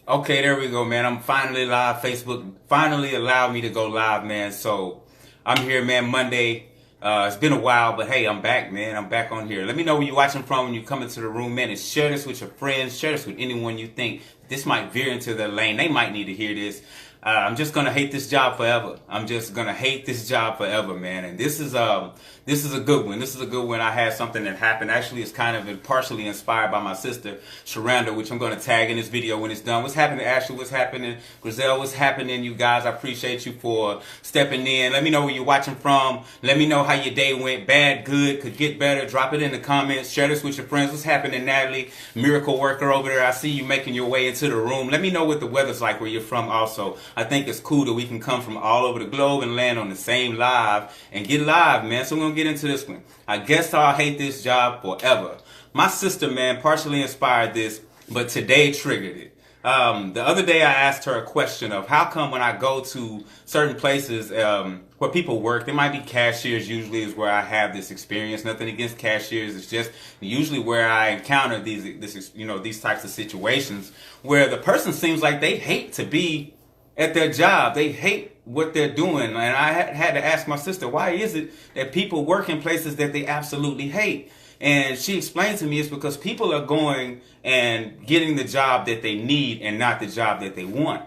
Okay, there we go, man. I'm finally live. Facebook finally allowed me to go live, man. So I'm here, man, Monday. It's been a while, but hey, I'm back, man. I'm back on here. Let me know where you're watching from when you come into the room, man, and share this with your friends. Share this with anyone you think this might veer into their lane. They might need to hear this. I'm just gonna hate this job forever. I'm just gonna hate this job forever, man. And this is a good one. This is a good one. I had something that happened. Actually, it's kind of partially inspired by my sister, Sharanda, which I'm gonna tag in this video when it's done. What's happening, Ashley? What's happening, Grizel? What's happening, you guys? I appreciate you for stepping in. Let me know where you're watching from. Let me know how your day went. Bad, good, could get better. Drop it in the comments. Share this with your friends. What's happening, Natalie? Miracle worker over there. I see you making your way into the room. Let me know what the weather's like where you're from also. I think it's cool that we can come from all over the globe and land on the same live and get live, man. So we're going to get into this one. I guess I'll hate this job forever. My sister, man, partially inspired this, but today triggered it. The other day I asked her a question of how come when I go to certain places where people work, there might be cashiers usually is where I have this experience. Nothing against cashiers. It's just usually where I encounter these types of situations where the person seems like they hate to be at their job. They hate what they're doing. And I had to ask my sister, why is it that people work in places that they absolutely hate? And she explained to me it's because people are going and getting the job that they need and not the job that they want.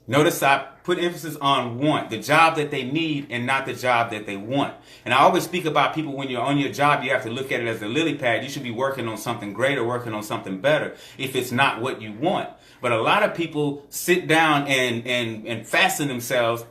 Notice I put emphasis on want, the job that they need and not the job that they want. And I always speak about people when you're on your job, you have to look at it as a lily pad. You should be working on something greater, working on something better if it's not what you want. But a lot of people sit down and fasten themselves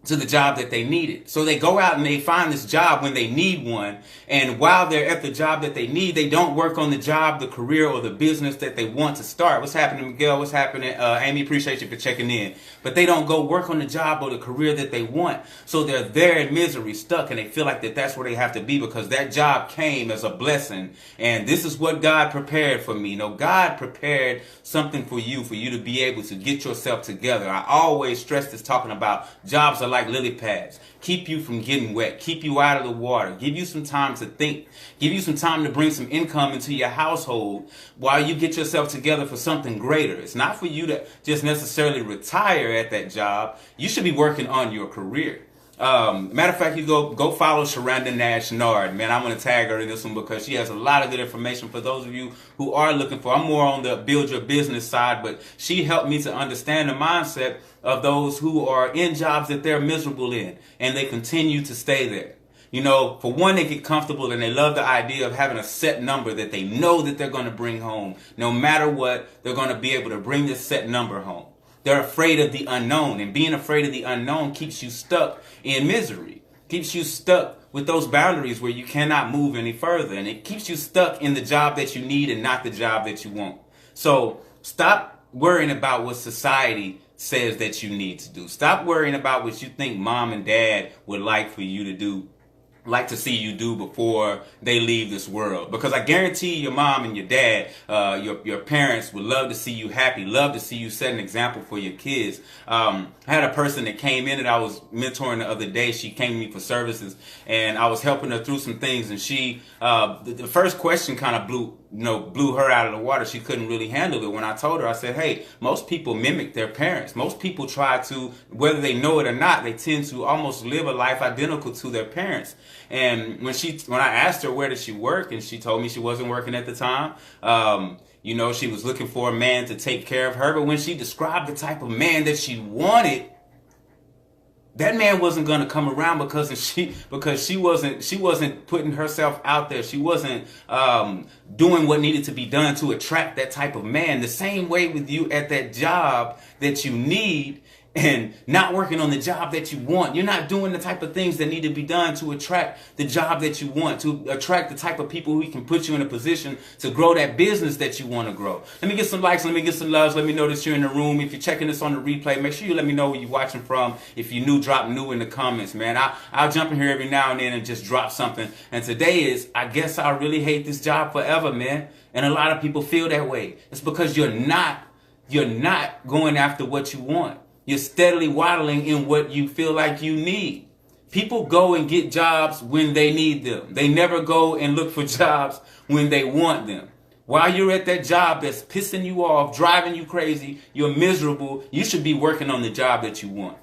to the job that they needed. So they go out and they find this job when they need one. And while they're at the job that they need, they don't work on the job, the career, or the business that they want to start. What's happening, Miguel? What's happening? Amy, appreciate you for checking in. But they don't go work on the job or the career that they want. So they're there in misery, stuck, and they feel like that's where they have to be because that job came as a blessing. And this is what God prepared for me. No, God prepared something for you to be able to get yourself together. I always stress this talking about jobs are like lily pads. Keep you from getting wet. Keep you out of the water. Give you some time to think. Give you some time to bring some income into your household while you get yourself together for something greater. It's not for you to just necessarily retire at that job. You should be working on your career. Matter of fact, you go follow Sharanda Nash Nard, man. I'm going to tag her in this one because she has a lot of good information for those of you who are looking for. I'm more on the build your business side, but she helped me to understand the mindset of those who are in jobs that they're miserable in and they continue to stay there. You know, for one, they get comfortable and they love the idea of having a set number that they know that they're going to bring home. No matter what, they're going to be able to bring this set number home. They're afraid of the unknown, and being afraid of the unknown keeps you stuck in misery, keeps you stuck with those boundaries where you cannot move any further, and it keeps you stuck in the job that you need and not the job that you want. So stop worrying about what society says that you need to do. Stop worrying about what you think mom and dad would like for you to do, like to see you do before they leave this world. Because I guarantee your mom and your dad, your parents would love to see you happy, love to see you set an example for your kids. I had a person that came in that I was mentoring the other day. She came to me for services and I was helping her through some things, and she, the first question kind of blew her out of the water. She couldn't really handle it when I told her. I said, hey, most people mimic their parents. Most people try to, whether they know it or not, they tend to almost live a life identical to their parents. And when I asked her where did she work, and she told me she wasn't working at the time, she was looking for a man to take care of her. But when she described the type of man that she wanted, that man wasn't going to come around because she wasn't putting herself out there. She wasn't doing what needed to be done to attract that type of man. The same way with you at that job that you need and not working on the job that you want. You're not doing the type of things that need to be done to attract the job that you want, to attract the type of people who can put you in a position to grow that business that you want to grow. Let me get some likes. Let me get some loves. Let me know that you're in the room. If you're checking this on the replay, make sure you let me know where you're watching from. If you're new, drop new in the comments, man. I'll jump in here every now and then and just drop something. And today is, I guess I really hate this job forever, man. And a lot of people feel that way. It's because you're not going after what you want. You're steadily waddling in what you feel like you need. People go and get jobs when they need them. They never go and look for jobs when they want them. While you're at that job that's pissing you off, driving you crazy, you're miserable, you should be working on the job that you want.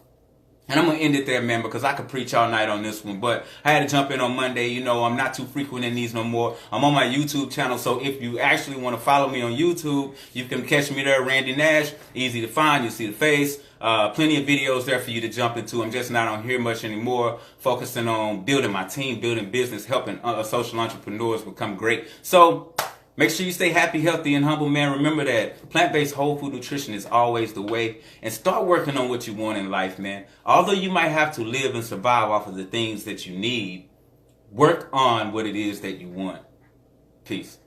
And I'm going to end it there, man, because I could preach all night on this one. But I had to jump in on Monday. You know, I'm not too frequent in these no more. I'm on my YouTube channel. So if you actually want to follow me on YouTube, you can catch me there, Randy Nash. Easy to find. You see the face. Plenty of videos there for you to jump into. I'm just not on here much anymore. Focusing on building my team, building business, helping social entrepreneurs become great. So make sure you stay happy, healthy, and humble, man. Remember that plant-based whole food nutrition is always the way. And start working on what you want in life, man. Although you might have to live and survive off of the things that you need, work on what it is that you want. Peace.